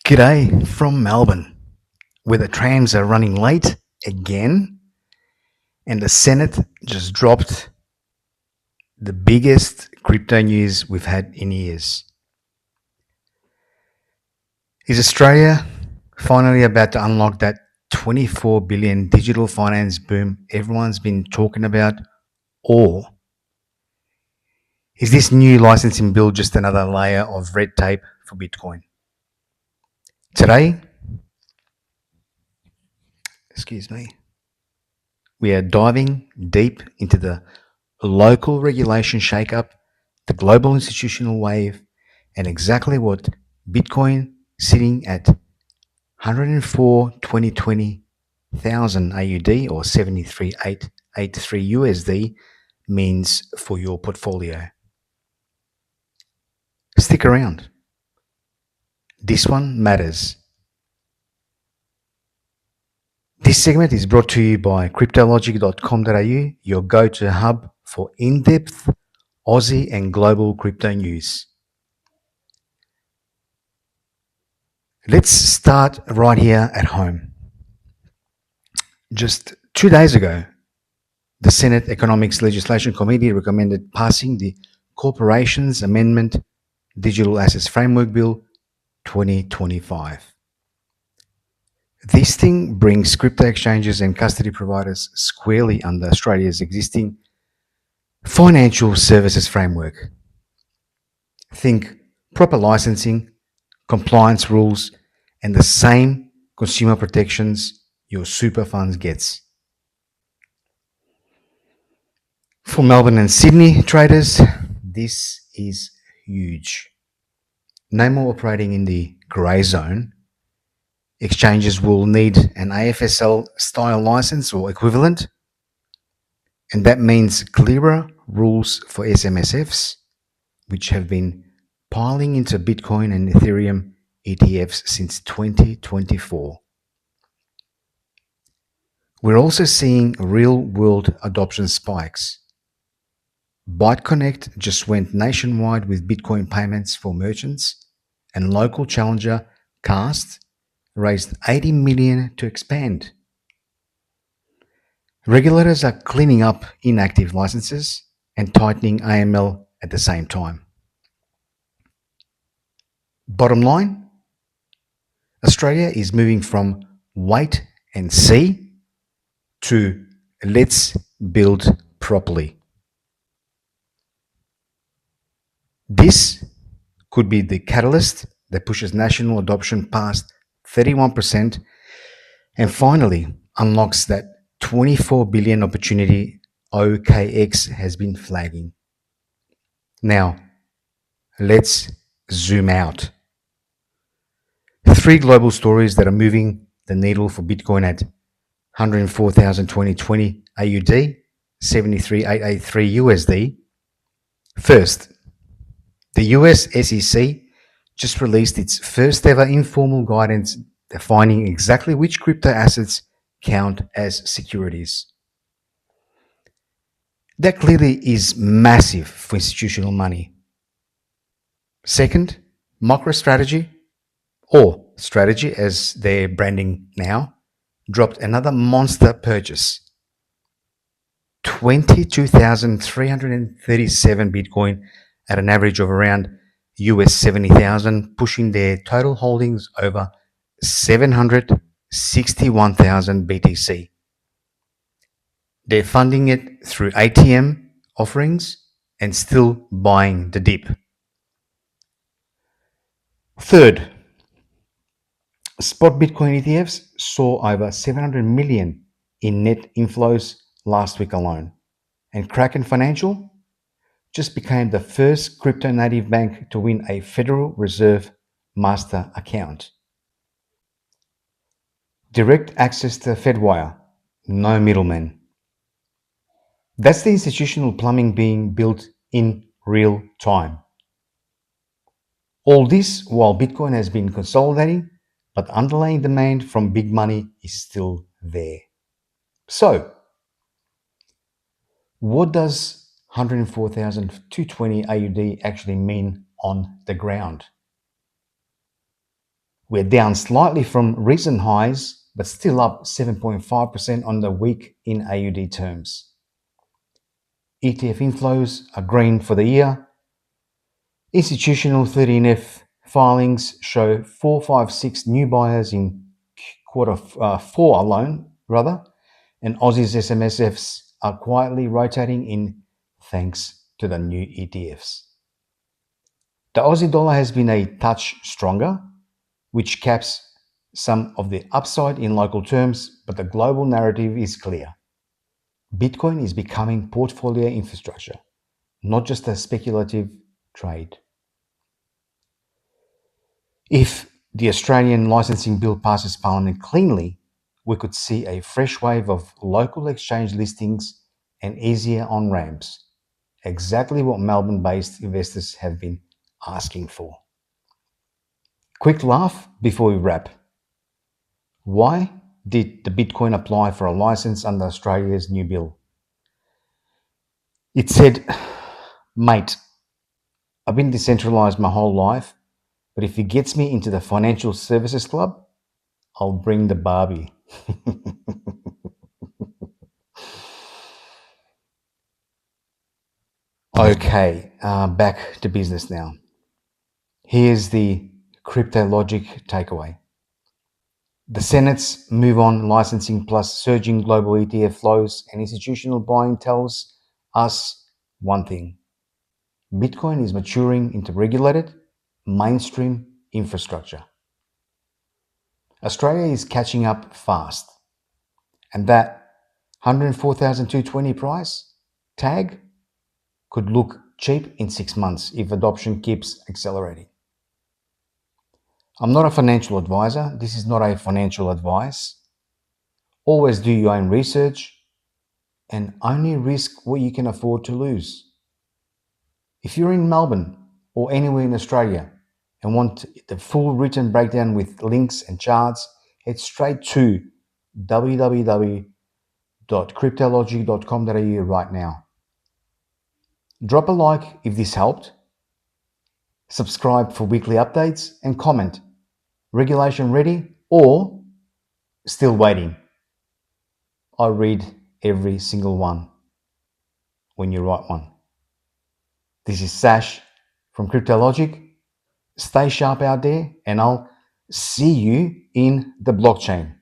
G'day from Melbourne, where the trams are running late again, and the Senate just dropped the biggest crypto news we've had in years. Is Australia finally about to unlock that 24 billion digital finance boom everyone's been talking about, or is this new licensing bill just another layer of red tape for Bitcoin? Today, we are diving deep into the local regulation shakeup, the global institutional wave, and exactly what Bitcoin sitting at 104 2020,000 AUD or 73,883 USD means for your portfolio. Stick around. This one matters. This segment is brought to you by CRYPTOLOGIC.com.au, your go-to hub for in-depth Aussie and global crypto news. Let's start right here at home. Just 2 days ago, the Senate Economics Legislation Committee recommended passing the Corporations Amendment Digital Assets Framework Bill 2025. This thing brings crypto exchanges and custody providers squarely under Australia's existing financial services framework. Think proper licensing, compliance rules, and the same consumer protections your super funds gets. For Melbourne and Sydney traders, this is huge. No more operating in the grey zone. Exchanges will need an AFSL style license or equivalent, and that means clearer rules for SMSFs, which have been piling into Bitcoin and Ethereum ETFs since 2024. We're also seeing real-world adoption spikes. ByteConnect just went nationwide with Bitcoin payments for merchants, and local challenger Cast raised 80 million to expand. Regulators are cleaning up inactive licenses and tightening AML at the same time. Bottom line, Australia is moving from wait and see to let's build properly. This could be the catalyst that pushes national adoption past 31% and finally unlocks that 24 billion opportunity OKX has been flagging. Now, let's zoom out. 3 global stories that are moving the needle for Bitcoin at 104,000 2020 AUD, 73,883 USD. First, the US SEC just released its first ever informal guidance defining exactly which crypto assets count as securities. That clearly is massive for institutional money. Second, MicroStrategy, or Strategy as they're branding now, dropped another monster purchase. 22,337 Bitcoin at an average of around US 70,000, pushing their total holdings over 761,000 BTC. They're funding it through ATM offerings and still buying the dip. Third, spot Bitcoin ETFs saw over 700 million in net inflows last week alone, and Kraken Financial just became the first crypto native bank to win a Federal Reserve master account. Direct access to FedWire, no middlemen. That's the institutional plumbing being built in real time. All this while Bitcoin has been consolidating, but underlying demand from big money is still there. So, what does 104,220 AUD actually mean on the ground? We're down slightly from recent highs, but still up 7.5% on the week in AUD terms. ETF inflows are green for the year. Institutional 13F filings show 456 new buyers in quarter 4 alone, and Aussie's SMSFs are quietly rotating in thanks to the new ETFs. The Aussie dollar has been a touch stronger, which caps some of the upside in local terms, but the global narrative is clear. Bitcoin is becoming portfolio infrastructure, not just a speculative trade. If the Australian licensing bill passes Parliament cleanly, we could see a fresh wave of local exchange listings and easier on-ramps, exactly what Melbourne-based investors have been asking for. Quick laugh before we wrap. Why did the Bitcoin apply for a license under Australia's new bill? It said, mate, I've been decentralized my whole life, but if it gets me into the financial services club, I'll bring the Barbie. Okay, back to business now. Here's the CRYPTOLOGIC takeaway. The Senate's move on licensing plus surging global ETF flows and institutional buying tells us one thing. Bitcoin is maturing into regulated, mainstream infrastructure. Australia is catching up fast, and that 104,220 price tag could look cheap in 6 months if adoption keeps accelerating. I'm not a financial advisor. This is not a financial advice. Always do your own research and only risk what you can afford to lose. If you're in Melbourne or anywhere in Australia and want the full written breakdown with links and charts, head straight to www.cryptologic.com.au right now. Drop a like if this helped, subscribe for weekly updates, and comment, regulation ready or still waiting. I read every single one when you write one. This is Sash from CRYPTOLOGIC. Stay sharp out there, and I'll see you in the blockchain.